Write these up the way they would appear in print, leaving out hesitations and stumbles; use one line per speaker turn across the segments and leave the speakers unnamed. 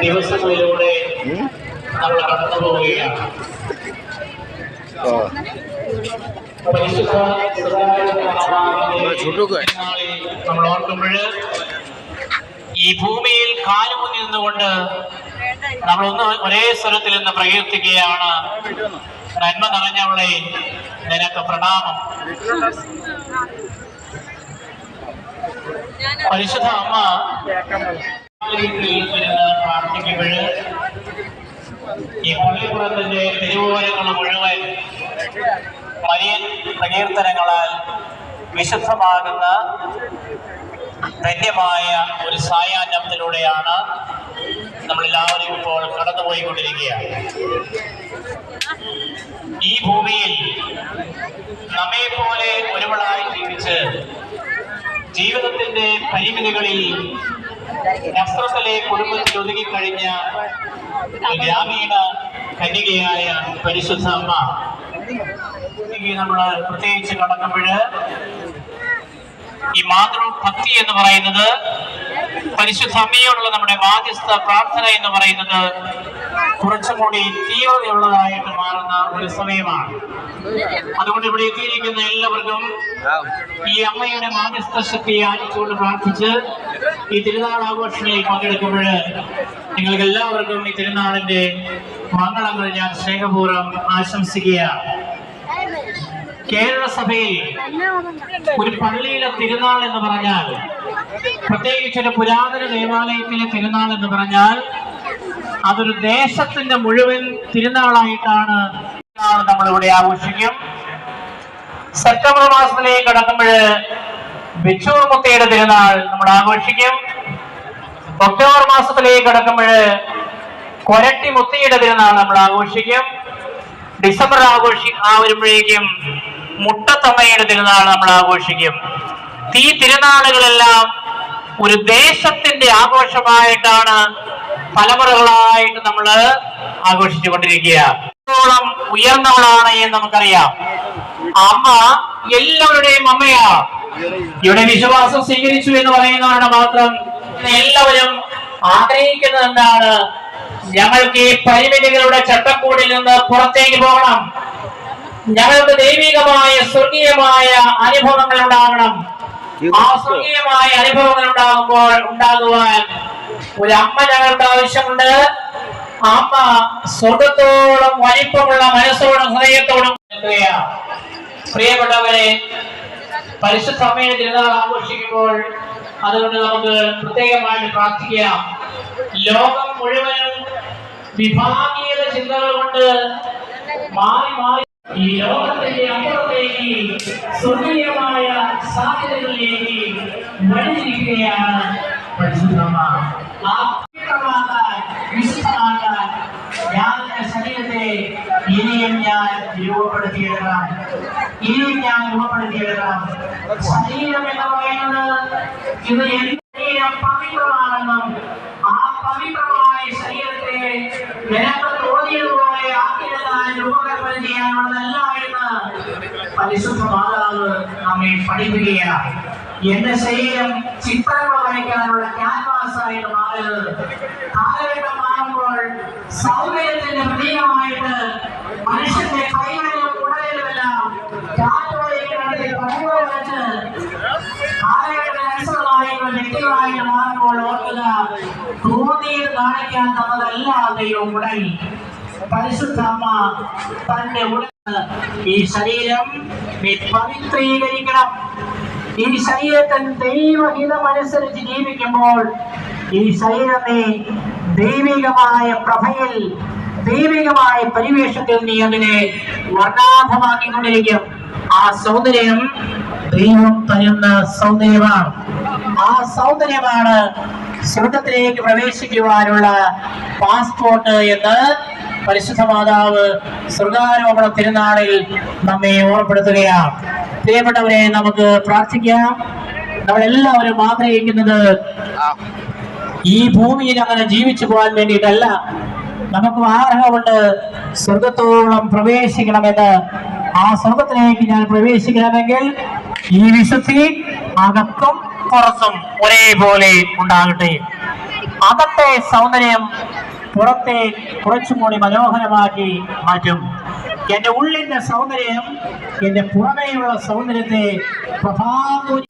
ദിവസങ്ങളിലൂടെ നമ്മൾ കടന്നു പോവുകയാണ്. നമ്മൾ ഓർക്കുമ്പോൾ ഈ ഭൂമിയിൽ കാലുമുന്നി നിന്നുകൊണ്ട് നമ്മളൊന്ന് ഒരേ സ്വരത്തിൽ നിന്ന് പ്രകീർത്തിക്കുകയാണ്, നന്മ നിറഞ്ഞവളെ നിനക്ക് പ്രണാമം. പരിശുദ്ധ അമ്മ പ്രാർത്ഥിക്കുമ്പോൾ ഈ പള്ളിപ്പുറത്തിന്റെ തിരുവോരങ്ങൾ മുഴുവൻ മരിയൻ പ്രകീർത്തനങ്ങളാൽ വിശുദ്ധമാകുന്ന ധന്യമായ ഒരു സായാഹ്നത്തിലൂടെയാണ് നമ്മളെല്ലാവരും ഇപ്പോൾ കടന്നുപോയിക്കൊണ്ടിരിക്കുകയാണ്. ഈ ഭൂമിയിൽ നമ്മെ പോലെ ഒരുവളായി ജീവിച്ച് ജീവിതത്തിന്റെ പരിമിതികളിൽ നസ്രത്തിലെ കുടുംബത്തിൽ ഒതുങ്ങിക്കഴിഞ്ഞ ഗ്രാമീണ കന്യകയായ പരിശുദ്ധ അമ്മ നമ്മൾ പ്രത്യേകിച്ച് കടക്കുമ്പോൾ ഈ മാതൃഭക്തി എന്ന് പറയുന്നത്, പരിശുദ്ധ അമ്മയോടുള്ള നമ്മുടെ മാധ്യസ്ഥ പ്രാർത്ഥന എന്ന് പറയുന്നത് കുറച്ചുകൂടി തീവ്രതയുള്ളതായിട്ട് മാറുന്ന ഒരു സമയമാണ്. അതുകൊണ്ട് ഇവിടെ എത്തിയിരിക്കുന്ന എല്ലാവർക്കും ഈ അമ്മയുടെ മാധ്യസ്ഥ ശക്തിയെ ആചരിച്ചുകൊണ്ട് പ്രാർത്ഥിച്ച് ഈ തിരുനാൾ ആഘോഷങ്ങളിൽ പങ്കെടുക്കുമ്പോൾ നിങ്ങൾക്ക് എല്ലാവർക്കും ഈ തിരുനാളിന്റെ മംഗളങ്ങൾ ഞാൻ സ്നേഹപൂർവ്വം ആശംസിക്കുകയാണ്. കേരള സഭയിൽ ഒരു പള്ളിയിലെ തിരുനാൾ എന്ന് പറഞ്ഞാൽ, പ്രത്യേകിച്ച് ഒരു പുരാതന ദേവാലയത്തിലെ തിരുനാൾ എന്ന് പറഞ്ഞാൽ, അതൊരു ദേശത്തിന്റെ മുഴുവൻ തിരുനാളായിട്ടാണ് നമ്മളിവിടെ ആഘോഷിക്കും. സെപ്റ്റംബർ മാസത്തിലേക്ക് കടക്കുമ്പോൾ ബിച്ചൂർ മുത്തയുടെ തിരുനാൾ നമ്മൾ ആഘോഷിക്കും. ഒക്ടോബർ മാസത്തിലേക്ക് കടക്കുമ്പോൾ കൊരട്ടി മുത്തയുടെ തിരുനാൾ നമ്മൾ ആഘോഷിക്കും. ഡിസംബർ വരുമ്പോഴേക്കും മുട്ടത്തമ്മയുടെ തിരുനാൾ നമ്മൾ ആഘോഷിക്കും. ഈ തിരുനാളുകളെല്ലാം ഒരു ദേശത്തിന്റെ ആഘോഷമായിട്ടാണ് തലമുറകളായിട്ട് നമ്മൾ ആഘോഷിച്ചു കൊണ്ടിരിക്കുക. ഉയർന്നവളാണ് എന്ന് നമുക്കറിയാം. അമ്മ എല്ലാവരുടെയും അമ്മയാ. ഇവിടെ വിശ്വാസം സ്വീകരിച്ചു എന്ന് പറയുന്നവരുടെ മാത്രം എല്ലാവരും ആഗ്രഹിക്കുന്നത് എന്താണ്? ഞങ്ങൾക്ക് ഈ പരിമിതികളുടെ ചട്ടക്കൂടിൽ നിന്ന് പുറത്തേക്ക് പോകണം. ഞങ്ങൾക്ക് ദൈവികമായ സ്വർഗീയമായ അനുഭവങ്ങൾ ഉണ്ടാകണം. ആ സ്വർഗീയമായ അനുഭവങ്ങൾ ഉണ്ടാകുവാൻ ഒരു അമ്മ ഞങ്ങൾക്ക് ആവശ്യമുണ്ട്. അമ്മ സ്വർഗത്തോളം വലിപ്പമുള്ള മനസ്സോടും ഹൃദയത്തോടും. പ്രിയപ്പെട്ടവരെ, പരിശുദ്ധ അമ്മയുടെ തിരുനാൾ ആഘോഷിക്കുമ്പോൾ അതുകൊണ്ട് നമുക്ക് പ്രത്യേകമായിട്ട് പ്രാർത്ഥിക്കാം. ലോകം മുഴുവനും വിഭാഗീയത ചിന്തകൾ കൊണ്ട് മാറി മാറി ഈ ലോകത്തിന്റെ അപ്പുറത്തേക്ക് സ്വർഗീയമായ സാധ്യതകളിലേക്ക് വഴിതിരിക്കുകയാണ് പരിശുദ്ധമ്മ. വിശുദ്ധമാക്കാൻ ഞാൻ എന്റെ ശരീരത്തെ ഇനിയും ഞാൻ രൂപപ്പെടുത്തിയെടുക്കണം. ശരീരം എന്ന് പറയുന്നത് ഇത് എന്റെ ശരീരം പവിത്രമാണെന്നും ആ പവിത്രമായ ശരീരത്തെ നിനക്ക് തോന്നിയതുപോലെ ആക്കിയതായി രൂപകൽപ്പന ചെയ്യാനുള്ളതല്ല എന്ന് പരിശുദ്ധ മാതാവ് നമ്മെ പഠിപ്പിക്കുകയാണ്. എന്റെ ശരീരം ചിത്രങ്ങൾ വരയ്ക്കാനുള്ള ക്യാൻവാസ് ബയോമാസായിട്ട് മാറുന്നത്. കാലഘട്ടം മാറുമ്പോൾ സൗകര്യത്തിന്റെ പ്രതീകമായിട്ട് മനുഷ്യന്റെ കൈകളിലും ഉടലിലുമെല്ലാം വെച്ച് കാലഘട്ടത്തിനനുസൃതമായിട്ടുള്ള വ്യക്തികളായിട്ട് മാറുമ്പോൾ ഓർക്കുക, തോന്നിയത് കാണിക്കാൻ തന്നതല്ല ദൈവം ഉടൽ. പരിശുദ്ധ അമ്മ തന്റെ ഉടൽ ഈ ശരീരം നീ പവിത്രീകരിക്കണം. ഈ ശരീരത്തിൽ ദൈവഹിതമനുസരിച്ച് ജീവിക്കുമ്പോൾ ഈ ശരീരത്തെ ദൈവികമായ പ്രഭയിൽ ദൈവികമായ പരിവേഷത്തിൽ നീ അതിനെ വർണ്ണാഭമാക്കിക്കൊണ്ടിരിക്കും. ആ സൗന്ദര്യം ദൈവം തരുന്ന സൗന്ദര്യമാണ്. ആ സൗന്ദര്യമാണ് സ്വർഗത്തിലേക്ക് പ്രവേശിക്കുവാനുള്ള പാസ്പോർട്ട് എന്ന് പരിശുദ്ധ മാതാവ് സ്വർഗാരോപണ തിരുനാളിൽ നമ്മെ ഓർമ്മപ്പെടുത്തുകയാണ്. പ്രിയപ്പെട്ടവരെ, നമുക്ക് പ്രാർത്ഥിക്കാം. നമ്മളെല്ലാവരും ആഗ്രഹിക്കുന്നത് ഈ ഭൂമിയിൽ അങ്ങനെ ജീവിച്ചു പോകാൻ വേണ്ടിയിട്ടല്ല. നമുക്ക് ആഗ്രഹമുണ്ട് സ്വർഗത്തോളം പ്രവേശിക്കണമെന്ന്. ആ സ്വർഗത്തിലേക്ക് ഞാൻ പ്രവേശിക്കണമെങ്കിൽ ഈ വിശുദ്ധി അകത്തും പുറത്തും ഒരേപോലെ ഉണ്ടാകട്ടെ. അകത്തെ സൗന്ദര്യം പുറത്തെ കുറച്ചും കൂടി മനോഹരമാക്കി മാറ്റും. എന്റെ ഉള്ളിന്റെ സൗന്ദര്യം എന്റെ പുറമേയുള്ള സൗന്ദര്യത്തെ പ്രഭാപൂരി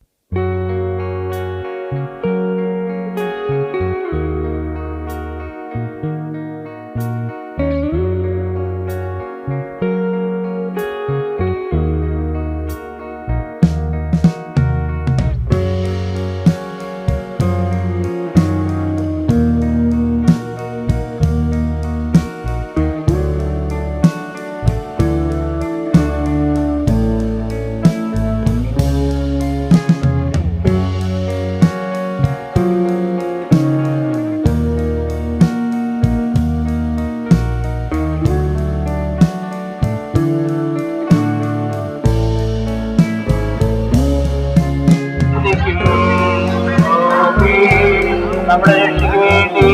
നമ്മുടെ രക്ഷയ്ക്ക് വേണ്ടി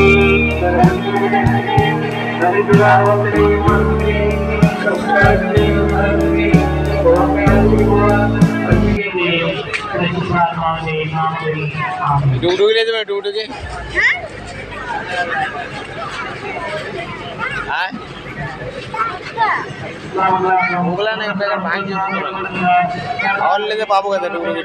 బాబు కదా టూర్